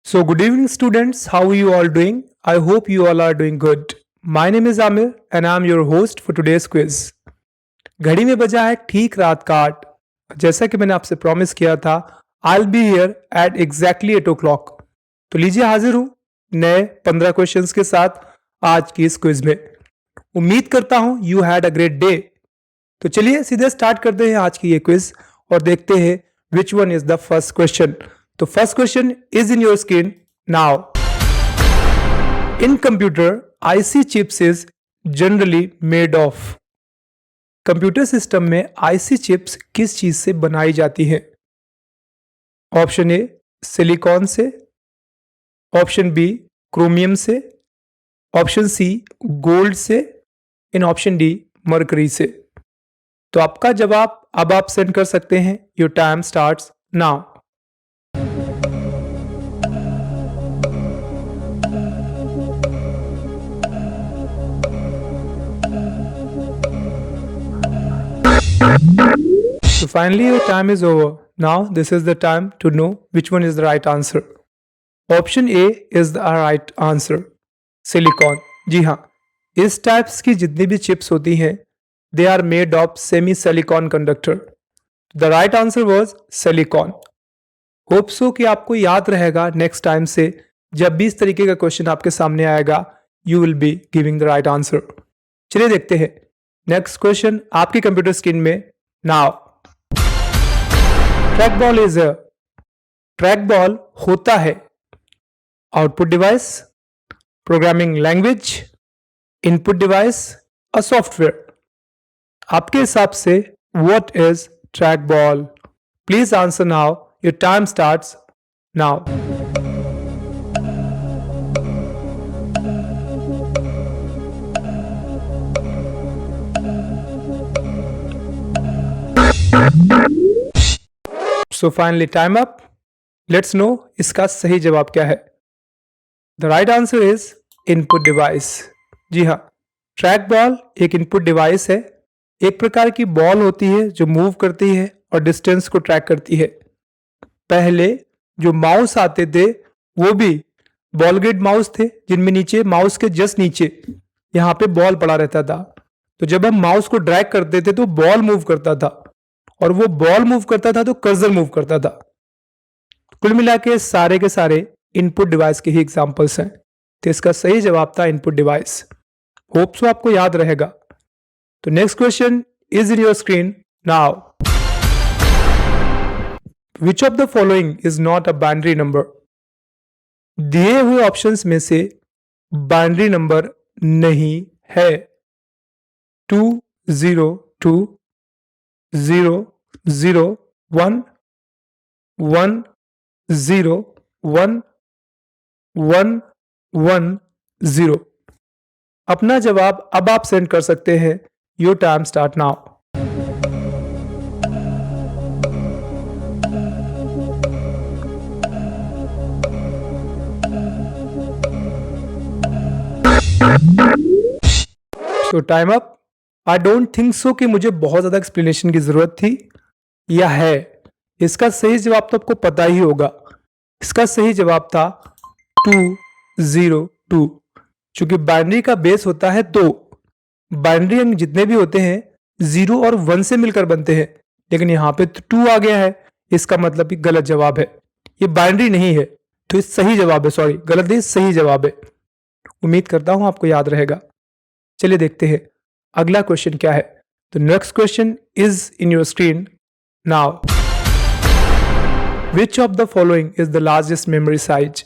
So, good evening, students. How are you all doing? I hope you all are doing good. My name is Amir and I am your host for today's quiz. घड़ी में बजा है ठीक रात का 8। जैसा कि मैंने आपसे प्रॉमिस किया था, I'll be here at exactly 8 o'clock. तो लीजिए हाजिर हूँ नए 15 क्वेश्चंस के साथ आज की इस क्विज में। उम्मीद करता हूँ you had a great day. तो चलिए सीधे स्टार्ट करते हैं आज की ये क्विज और देखते हैं which one is the first question. तो first question is in your screen now. In computer IC chips is generally made of. Computer system में आईसी चिप्स किस चीज से बनाई जाती हैं? ऑप्शन ए सिलिकॉन से, ऑप्शन बी क्रोमियम से, ऑप्शन सी गोल्ड से, इन ऑप्शन डी मरकरी से। तो आपका जवाब अब आप सेंड कर सकते हैं। Your time starts now. So finally your time is over. Now this is the time to know which one is the right answer. Option A is the right answer. Silicon. जी हाँ, इस types की जितनी भी chips होती हैं they are made of semi-silicon conductor. The right answer was silicon. Hope so कि आपको याद रहेगा नेक्स्ट टाइम से जब भी इस तरीके का क्वेश्चन आपके सामने आएगा you will be giving the right answer. चलिए देखते हैं नेक्स्ट क्वेश्चन आपकी कंप्यूटर स्क्रीन में now. Track ball is a. Track ball होता है output device, programming language, input device, a software. आपके हिसाब से what is track ball? Please answer now. Your time starts now. So finally time up. Let's know इसका सही जवाब क्या है। The right answer is input device. जी हाँ, track ball एक इनपुट डिवाइस है। एक प्रकार की बॉल होती है जो मूव करती है और डिस्टेंस को ट्रैक करती है। पहले जो माउस आते थे वो भी बॉल ग्रिड माउस थे जिनमें नीचे माउस के जस्ट नीचे यहाँ पे बॉल पड़ा रहता था। तो जब हम माउस को ड्रैग करते थे तो बॉल मूव करता था और वो बॉल मूव करता था तो कर्सर मूव करता था। कुल मिला के सारे इनपुट डिवाइस के ही एग्जांपल्स हैं। तो इसका सही जवाब था इनपुट डिवाइस। होप सो आपको याद रहेगा। तो next question is in your screen now. Which of the following is not a binary number? दिए हुए ऑप्शंस में से बाइनरी नंबर नहीं है। 2 0 2 0 0 1 1 0 1 1 1 0। अपना जवाब अब आप सेंड कर सकते हैं। Your time start now. So time up. I don't think so कि मुझे बहुत ज्यादा एक्सप्लेनेशन की जरूरत थी या है। इसका सही जवाब तो आपको पता ही होगा। इसका सही जवाब था 2 0 2। चूंकि बाइनरी का बेस होता है 2। बाइनरी अंक जितने भी होते हैं 0 और 1 से मिलकर बनते हैं, लेकिन यहाँ पे 2 आ गया है। इसका मतलब कि गलत जवाब है। ये बाइनरी नहीं है तो ये सही जवाब है। सॉरी, गलत नहीं, सही जवाब है। उम्मीद करता हूं आपको याद रहेगा। चलिए देखते हैं अगला क्वेश्चन क्या है। तो next question is in your screen now. Which of the following is the largest memory size?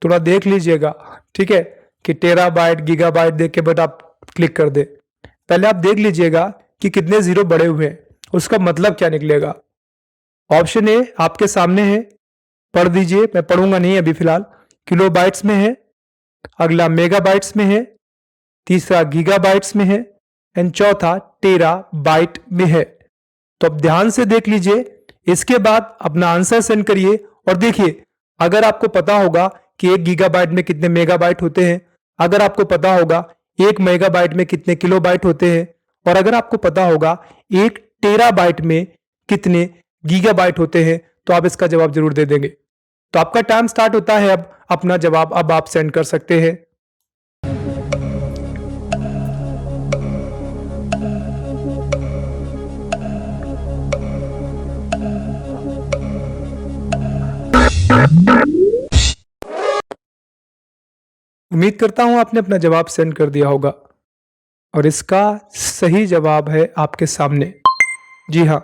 थोड़ा देख लीजिएगा, ठीक है, कि टेराबाइट गीगाबाइट देख के बट आप क्लिक कर दे। पहले आप देख लीजिएगा कि कितने जीरो बड़े हुए हैं, उसका मतलब क्या निकलेगा। ऑप्शन ए आपके सामने है, पढ़ दीजिए, मैं पढ़ूंगा नहीं अभी फिलहाल। किलोबाइट्स में है, अगला मेगाबाइट्स में है, तीसरा गीगाबाइट्स में है एंड चौथा टेराबाइट में है। तो अब ध्यान से देख लीजिए, इसके बाद अपना आंसर सेंड करिए और देखिए अगर आपको पता होगा कि 1 गीगाबाइट में कितने मेगाबाइट होते हैं, अगर आपको पता होगा 1 मेगाबाइट में कितने किलोबाइट होते हैं, और अगर आपको पता होगा 1 टेराबाइट में कितने गीगाबाइट होते हैं, तो आप इसका जवाब जरूर दे देंगे। तो आपका टाइम स्टार्ट होता है अब। अपना जवाब अब आप सेंड कर सकते हैं। उम्मीद करता हूं आपने अपना जवाब सेंड कर दिया होगा और इसका सही जवाब है आपके सामने। जी हाँ,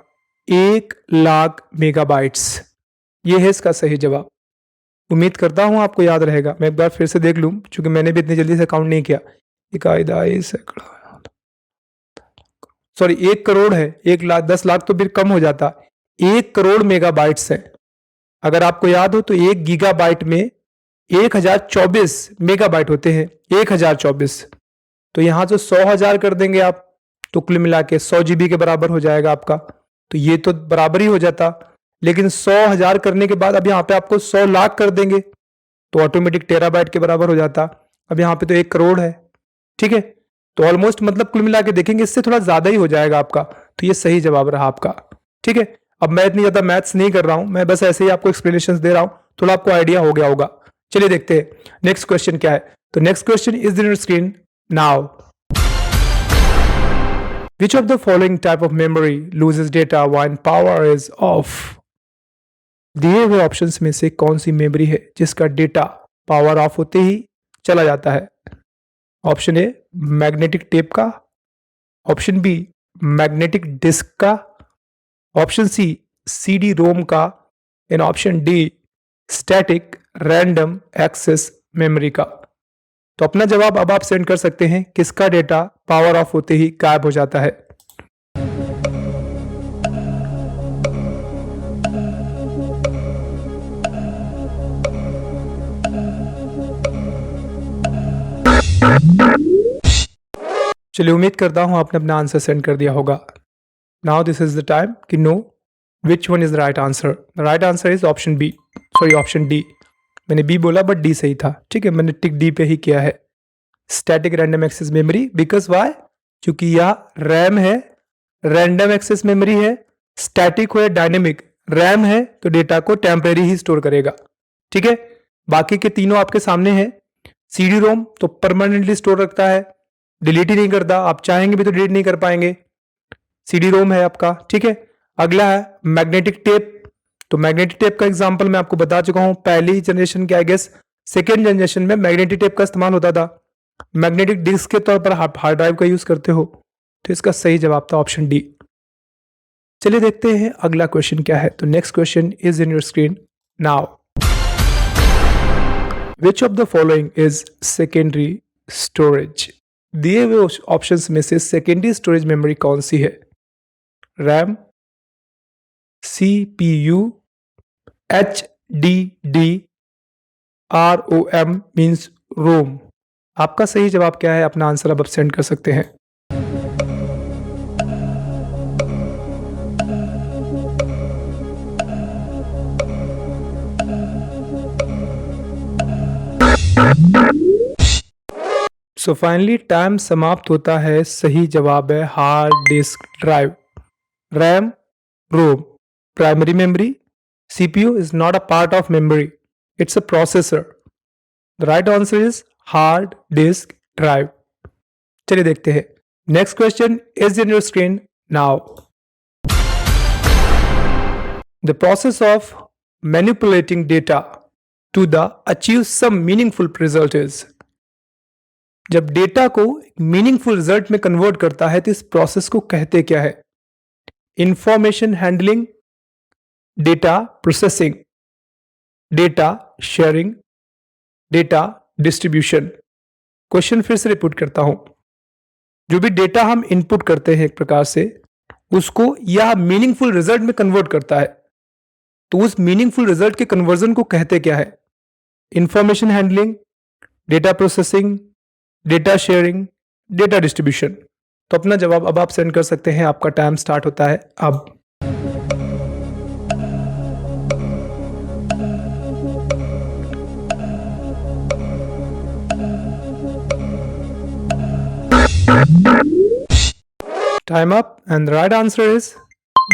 1,00,000 मेगाबाइट्स, ये है इसका सही जवाब। उम्मीद करता हूं आपको याद रहेगा। मैं एक बार फिर से देख लूं, क्योंकि मैंने भी इतनी जल्दी से काउंट नहीं किया। इकाई दहाई सैकड़ा, सॉरी 1 करोड़ है। 1,00,000, 10 लाख तो फिर कम हो जाता। 1 करोड़ मेगाबाइट्स है। अगर आपको याद हो तो 1 गीगाबाइट में 1024 मेगाबाइट होते हैं। 1024, तो यहां से 100,000 कर देंगे आप, तो कुल मिला के 100 GB के बराबर हो जाएगा आपका। तो ये तो बराबर ही हो जाता, लेकिन 100,000 करने के बाद अब यहाँ पे आपको 100 लाख कर देंगे तो ऑटोमेटिक टेराबाइट के बराबर हो जाता। अब यहाँ पे तो 1 करोड़ है, ठीक है। तो ऑलमोस्ट मतलब कुल मिला के देखेंगे इससे थोड़ा ज्यादा ही हो जाएगा आपका। तो ये सही जवाब रहा आपका, ठीक है। अब मैं इतनी ज्यादा मैथ्स नहीं कर रहा हूं, मैं बस ऐसे ही आपको एक्सप्लेनेशन दे रहा हूं, थोड़ा आपको आइडिया हो गया होगा। चलिए देखते हैं नेक्स्ट क्वेश्चन क्या है। तो next question is in your screen now. Which of the following type of memory loses data when power is off? दिए हुए ऑप्शंस में से कौन सी मेमोरी है जिसका डेटा पावर ऑफ होते ही चला जाता है? ऑप्शन ए मैग्नेटिक टेप का, ऑप्शन बी मैग्नेटिक डिस्क का, ऑप्शन सी सीडी रोम का, and option D static random access memory का। तो अपना जवाब अब आप सेंड कर सकते हैं। किसका डेटा पावर ऑफ होते ही गायब हो जाता है? चलिए, उम्मीद करता हूं आपने अपना आंसर सेंड कर दिया होगा। Now this is the time कि know which one is the right answer. The right answer is option B, sorry option D. मैंने बी बोला बट डी सही था, ठीक है। मैंने टिक डी पे ही किया है, static random access memory. Because why? क्योंकि यह रैम है, रैंडम एक्सेस मेमोरी है। स्टैटिक हो या डायनेमिक, रैम है तो डेटा को टेम्परेरी ही स्टोर करेगा, ठीक है। बाकी के तीनों आपके सामने हैं। सीडी रोम तो परमानेंटली स्टोर रखता है, डिलीट ही नहीं करता, आप चाहेंगे भी तो डिलीट नहीं कर पाएंगे। सीडी रोम है आपका, ठीक है। अगला है मैग्नेटिक टेप। तो मैग्नेटिक टेप का एग्जांपल मैं आपको बता चुका हूं। पहली जनरेशन के आई गेस सेकेंड जनरेशन में मैग्नेटिक टेप का इस्तेमाल होता था। मैग्नेटिक डिस्क के तौर पर आप हार्ड ड्राइव का यूज करते हो। तो इसका सही जवाब था ऑप्शन डी। चलिए देखते हैं अगला क्वेश्चन क्या है। तो next question is in your screen now. Which of the following is secondary storage? दिए हुए ऑप्शंस में से सेकेंडरी स्टोरेज मेमोरी कौन सी है? RAM, CPU, HDD, ROM means ROM. आपका सही जवाब क्या है? अपना आंसर अब सेंड कर सकते हैं। सो फाइनली टाइम समाप्त होता है। सही जवाब है hard disk drive. RAM, ROM, primary memory. CPU is not a part of memory, it's a processor. The right answer is hard disk drive. चलिए देखते हैं। Next question is in your screen now. The process of manipulating data to the achieve some meaningful result is. जब data को meaningful result में convert करता है तो इस प्रोसेस को कहते क्या है? Information handling, data processing, data sharing, data distribution. Question फिर से रिपीट करता हूं। जो भी डेटा हम इनपुट करते हैं एक प्रकार से, उसको यह मीनिंगफुल रिजल्ट में कन्वर्ट करता है। तो उस मीनिंगफुल रिजल्ट के कन्वर्जन को कहते क्या है? Information handling, data processing, data sharing, data distribution. तो अपना जवाब अब आप सेंड कर सकते हैं। आपका टाइम स्टार्ट होता है अब। Time up and right answer is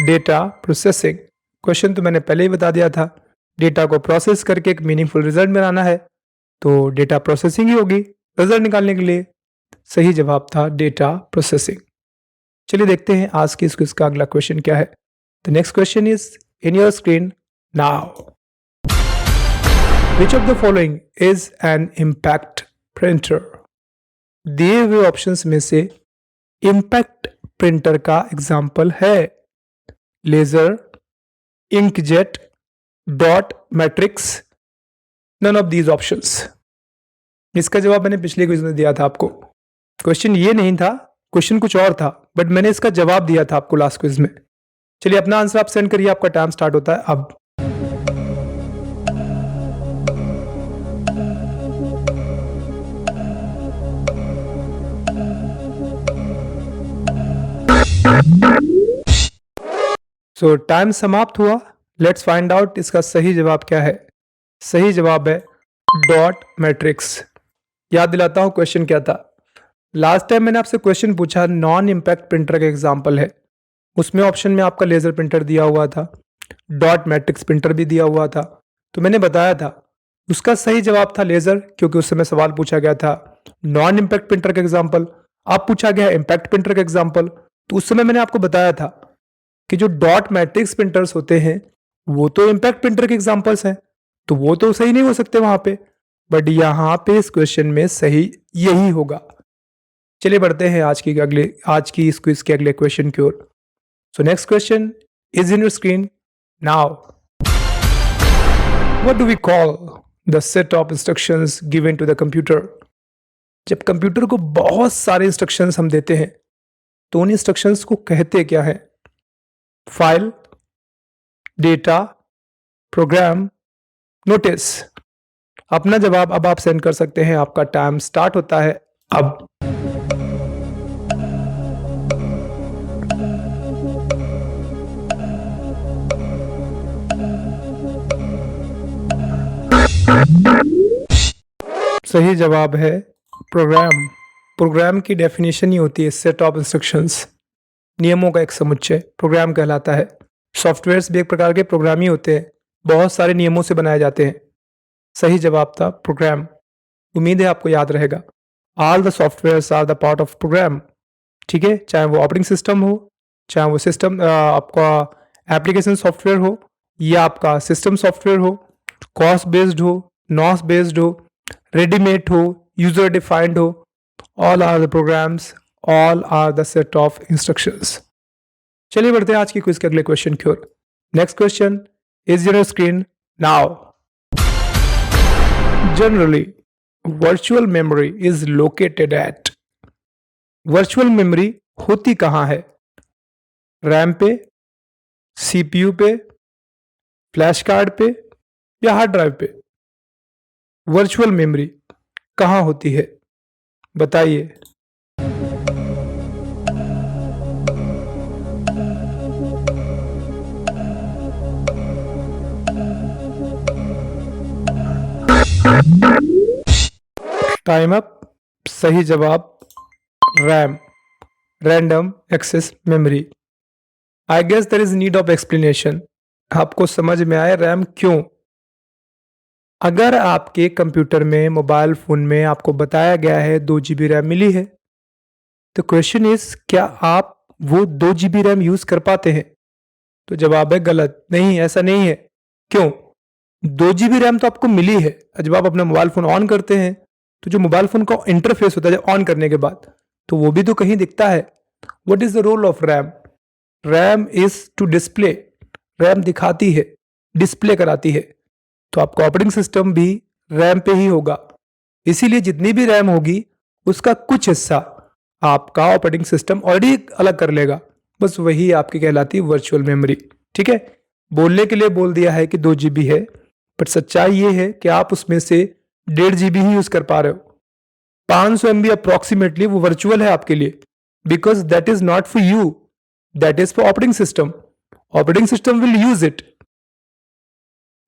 data processing. Question तो मैंने पहले ही बता दिया था। डेटा को प्रोसेस करके एक मीनिंगफुल रिजल्ट बनाना है तो डेटा प्रोसेसिंग ही होगी रिजल्ट निकालने के लिए। सही जवाब था डेटा प्रोसेसिंग। चलिए देखते हैं आज की इस क्विज का अगला क्वेश्चन क्या है। The next question is in your screen now. Which of the following is an impact printer? दिए हुए ऑप्शंस में से इम्पैक्ट प्रिंटर का एग्जाम्पल है laser, inkjet, dot matrix, none of these options. इसका जवाब मैंने पिछले क्विज में दिया था आपको। क्वेश्चन ये नहीं था, क्वेश्चन कुछ और था, बट मैंने इसका जवाब दिया था आपको लास्ट क्विज में। चलिए अपना आंसर आप सेंड करिए, आपका टाइम स्टार्ट होता है अब। सो टाइम समाप्त हुआ। लेट्स फाइंड आउट इसका सही जवाब क्या है। सही जवाब है डॉट मैट्रिक्स। याद दिलाता हूं क्वेश्चन क्या था। लास्ट टाइम मैंने आपसे क्वेश्चन पूछा नॉन इम्पैक्ट प्रिंटर का एग्जांपल है, उसमें ऑप्शन में आपका लेजर प्रिंटर दिया हुआ था, डॉट मैट्रिक्स प्रिंटर भी दिया हुआ था। तो मैंने बताया था उसका सही जवाब था लेजर, क्योंकि उस समय सवाल पूछा गया था नॉन इम्पैक्ट प्रिंटर का एग्जाम्पल। अब पूछा गया इम्पैक्ट प्रिंटर का एग्जाम्पल, तो उस समय मैंने आपको बताया था कि जो डॉट मैट्रिक्स प्रिंटर्स होते हैं वो तो इम्पैक्ट प्रिंटर के एग्जाम्पल्स हैं, तो वो तो सही नहीं हो सकते वहां पे, बट यहां पे इस क्वेश्चन में सही यही होगा। चलिए बढ़ते हैं आज की इस क्विज के अगले क्वेश्चन की ओर। So next question is in your screen now. What do we call the set of instructions given to the computer? जब कंप्यूटर को बहुत सारे इंस्ट्रक्शंस हम देते हैं तो उन इंस्ट्रक्शंस को कहते क्या है? File, data, program, notice. अपना जवाब अब आप सेंड कर सकते हैं, आपका टाइम स्टार्ट होता है अब। सही जवाब है प्रोग्राम। प्रोग्राम की डेफिनेशन ही होती है सेट ऑफ इंस्ट्रक्शंस, नियमों का एक समुच्चय प्रोग्राम कहलाता है। सॉफ्टवेयर्स भी एक प्रकार के प्रोग्राम ही होते हैं, बहुत सारे नियमों से बनाए जाते हैं। सही जवाब था प्रोग्राम। उम्मीद है आपको याद रहेगा। All the softwares are the part of program. ठीक है, चाहे वो ऑपरेटिंग सिस्टम हो, चाहे वो सिस्टम आपका एप्लीकेशन सॉफ्टवेयर हो, या आपका सिस्टम सॉफ्टवेयर हो, कॉस्ट बेस्ड हो, नॉस बेस्ड हो, रेडीमेड हो, यूजर डिफाइंड हो, all are the programs, all are the set of instructions. चलिए बढ़ते हैं आज की क्विज के अगले क्वेश्चन की ओर। Next question is your screen now. Generally virtual memory is located at. Virtual memory होती कहां है? रैम पे, सीपीयू पे, फ्लैश कार्ड पे, या हार्ड ड्राइव पे? वर्चुअल मेमोरी कहां होती है बताइए। Time up. सही जवाब RAM, random access memory. I guess there is need of explanation. आपको समझ में आया रैम क्यों? अगर आपके कंप्यूटर में, मोबाइल फोन में आपको बताया गया है 2 GB रैम मिली है, तो क्वेश्चन इज क्या आप वो 2 GB रैम यूज कर पाते हैं? तो जवाब है गलत। नहीं, ऐसा नहीं है। क्यों? 2 GB रैम तो आपको मिली है। जब आप अपना मोबाइल फोन ऑन करते हैं तो जो मोबाइल फोन का इंटरफेस होता है ऑन करने के बाद, तो वो भी तो कहीं दिखता है। What is the role of RAM? RAM is to display. RAM दिखाती है, डिस्प्ले कराती है। तो आपका ऑपरेटिंग सिस्टम भी रैम पे ही होगा। इसीलिए जितनी भी रैम होगी उसका कुछ हिस्सा आपका ऑपरेटिंग सिस्टम ऑलरेडी अलग कर लेगा। बस वही आपकी कहलाती है वर्चुअल मेमोरी। ठीक है, बोलने के लिए बोल दिया है कि 2 GB है, बट सच्चाई ये है कि आप उसमें से 1.5 GB ही यूज कर पा रहे हो। 500 MB अप्रोक्सीमेटली वो वर्चुअल है आपके लिए, because that is not for you, that is for operating system. Operating system will use it.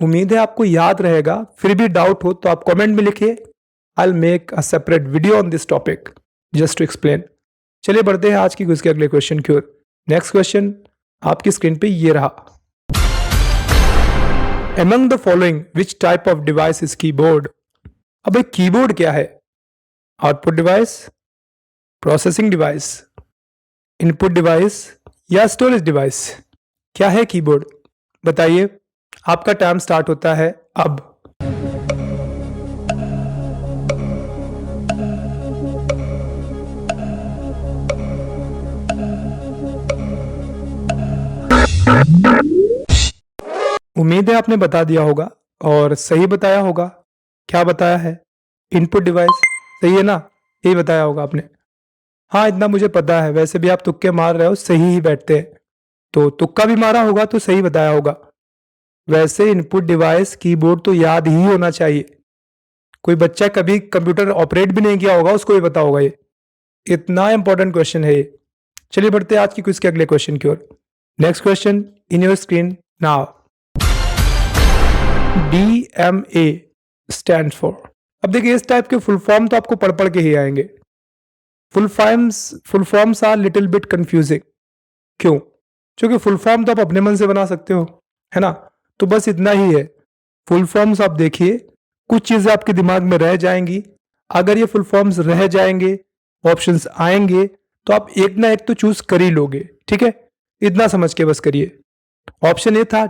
उम्मीद है आपको याद रहेगा। फिर भी डाउट हो तो आप कमेंट में लिखिए। I will make a separate video on this topic just to explain. चलिए बढ़ते हैं आज की क्विज के अगले क्वेश्चन की ओर। नेक्स्ट क्वेश्चन आपकी स्क्रीन पे ये रहा। Among the following, which type of device is keyboard? अब एक कीबोर्ड क्या है? Output device, processing device, input device या स्टोरेज डिवाइस? क्या है कीबोर्ड? बताइए। आपका टाइम स्टार्ट होता है अब। उम्मीद है आपने बता दिया होगा और सही बताया होगा। क्या बताया है? Input device. सही है ना? यही बताया होगा आपने। हाँ, इतना मुझे पता है। वैसे भी आप तुक्के मार रहे हो, सही ही बैठते हैं। तो तुक्का भी मारा होगा तो सही बताया होगा। वैसे इनपुट डिवाइस कीबोर्ड तो याद ही होना चाहिए। कोई बच्चा कभी कंप्यूटर ऑपरेट भी नहीं किया होगा, उसको भी पता होगा ये। इतना इंपॉर्टेंट क्वेश्चन है ये। चलिए बढ़ते हैं आज की क्विज के अगले क्वेश्चन की ओर। Next question in your screen now. DMA stand for. अब देखिए, इस टाइप के फुल फॉर्म तो आपको पढ़ पढ़ के ही आएंगे। Full forms are little bit confusing. क्यों? क्योंकि फुल फॉर्म तो आप अपने मन से बना सकते हो, है ना? तो बस इतना ही है। फुल फॉर्म्स आप देखिए, कुछ चीजें आपके दिमाग में रह जाएंगी। अगर ये फुल फॉर्म्स रह जाएंगे, ऑप्शंस आएंगे, तो आप एक ना एक तो चूज कर ही लोगे। ठीक है, इतना समझ के बस करिए। ऑप्शन ए था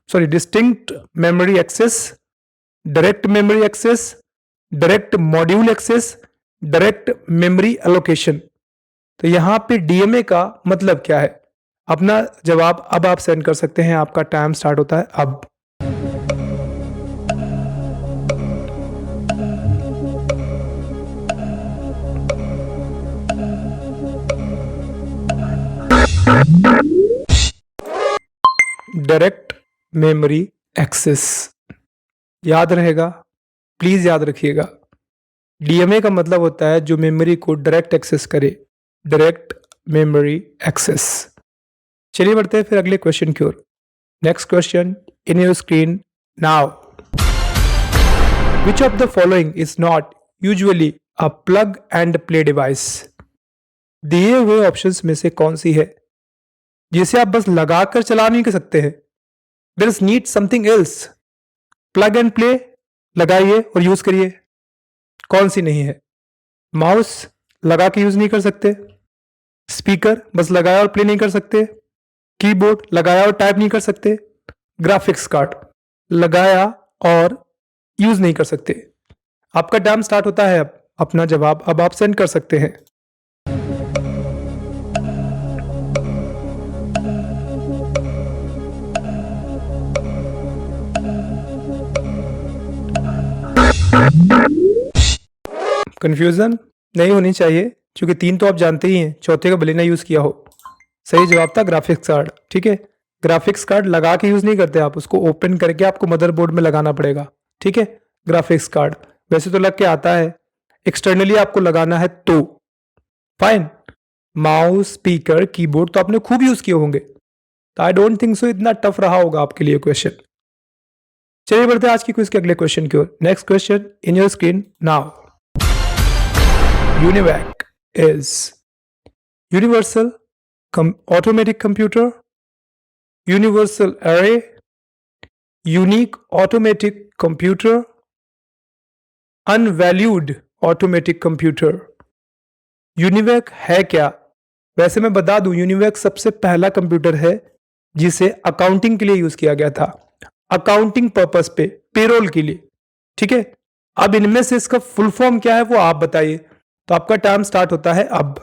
distinct memory access, direct memory access, direct module access, direct memory allocation. तो यहां पे डीएमए का मतलब क्या है? अपना जवाब अब आप सेंड कर सकते हैं। आपका टाइम स्टार्ट होता है अब। डायरेक्ट मेमोरी एक्सेस याद रहेगा, प्लीज याद रखिएगा। डीएमए का मतलब होता है जो मेमोरी को डायरेक्ट एक्सेस करे, डायरेक्ट मेमोरी एक्सेस। चलिए बढ़ते हैं फिर अगले क्वेश्चन की ओर। Next question in your screen now. Which of the following is not usually a plug and play device? दिए हुए ऑप्शंस में से कौन सी है जिसे आप बस लगाकर चला नहीं कर सकते हैं? There is need something else. Plug and play लगाइए और यूज करिए। कौन सी नहीं है? माउस लगा के यूज नहीं कर सकते, स्पीकर बस लगाया और प्ले नहीं कर सकते, कीबोर्ड लगाया और टाइप नहीं कर सकते, ग्राफिक्स कार्ड लगाया और यूज नहीं कर सकते। आपका टाइम स्टार्ट होता है अब। अपना जवाब अब आप सेंड कर सकते हैं। कंफ्यूजन नहीं होनी चाहिए, क्योंकि 3 तो आप जानते ही हैं, चौथे का भले ना यूज किया हो। सही जवाब था ग्राफिक्स कार्ड। ठीक है, ग्राफिक्स कार्ड लगा के यूज नहीं करते आप, उसको ओपन करके आपको मदरबोर्ड में लगाना पड़ेगा। ठीक है, ग्राफिक्स कार्ड वैसे तो लग के आता है, एक्सटर्नली आपको लगाना है तो फाइन। माउस, स्पीकर, कीबोर्ड तो आपने खूब यूज किए होंगे, तो आई डोंट थिंक सो इतना टफ रहा होगा आपके लिए क्वेश्चन। चलिए बढ़ते हैं आज की क्विज के अगले क्वेश्चन की ओर। Next question in your screen now. UNIVAC is universal automatic computer, universal array, unique automatic computer, unvalued automatic computer। UNIVAC है क्या? वैसे मैं बता दूं, यूनिवैक सबसे पहला कंप्यूटर है जिसे अकाउंटिंग के लिए यूज किया गया था, अकाउंटिंग पर्पस पे, पेरोल के लिए। ठीक है, अब इनमें से इसका फुल फॉर्म क्या है वो आप बताइए। तो आपका टाइम स्टार्ट होता है अब।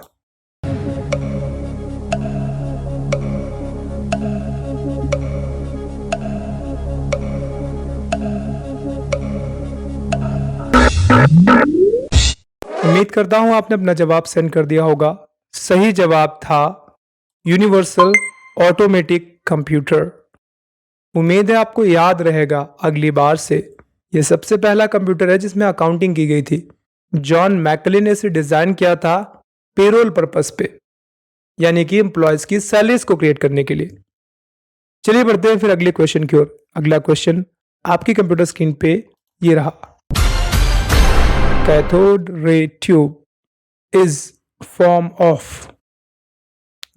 उम्मीद करता हूं आपने अपना जवाब सेंड कर दिया होगा। सही जवाब था यूनिवर्सल ऑटोमेटिक कंप्यूटर। उम्मीद है आपको याद रहेगा अगली बार से। यह सबसे पहला कंप्यूटर है जिसमें अकाउंटिंग की गई थी। जॉन मैकले ने इसे डिजाइन किया था पेरोल पर्पस पे, यानी कि एम्प्लॉयज की सैलरीज को क्रिएट करने के लिए। चलिए बढ़ते हैं फिर अगले क्वेश्चन की ओर। अगला क्वेश्चन आपकी कंप्यूटर स्क्रीन पे ये रहा। Cathode ray tube is form of.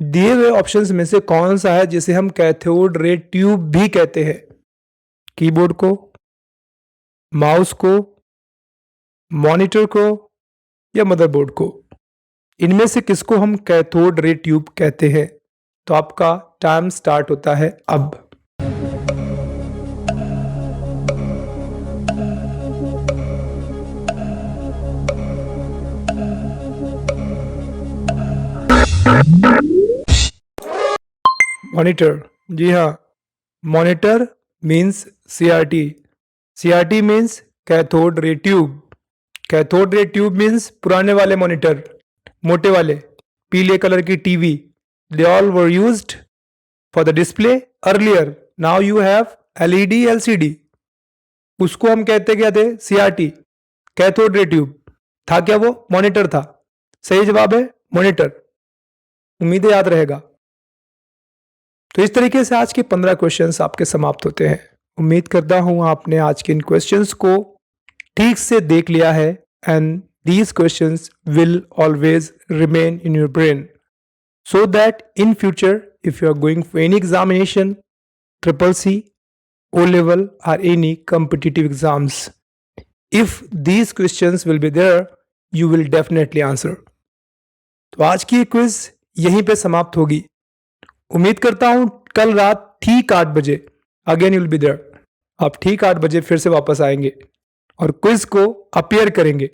दिए हुए ऑप्शंस में से कौन सा है जिसे हम कैथोड रे ट्यूब भी कहते हैं? कीबोर्ड को, माउस को, मॉनिटर को या मदरबोर्ड को? इनमें से किसको हम कैथोड रे ट्यूब कहते हैं? तो आपका टाइम स्टार्ट होता है अब। मॉनिटर, जी हाँ, monitor means CRT. CRT means cathode ray tube. Cathode ray tube means पुराने वाले मॉनिटर, मोटे वाले पीले कलर की TV, they all were used for the display earlier. Now you have LED LCD. उसको हम कहते क्या थे? CRT, cathode ray tube. था क्या वो? मॉनिटर था। सही जवाब है मॉनिटर। उम्मीद है याद रहेगा। तो इस तरीके से आज के 15 क्वेश्चंस आपके समाप्त होते हैं। उम्मीद करता हूं आपने आज के इन क्वेश्चंस को ठीक से देख लिया है and these questions will always remain in your brain so that in future if you are going for any examination, triple C, O level or any competitive exams, if these questions will be there you will definitely answer. तो आज की quiz यहीं पे समाप्त होगी। उम्मीद करता हूं कल रात ठीक 8 बजे अगेन विल बी देयर। आप ठीक 8 बजे फिर से वापस आएंगे और क्विज को अपीयर करेंगे।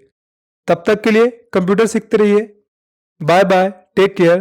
तब तक के लिए कंप्यूटर सीखते रहिए। Bye bye, take care.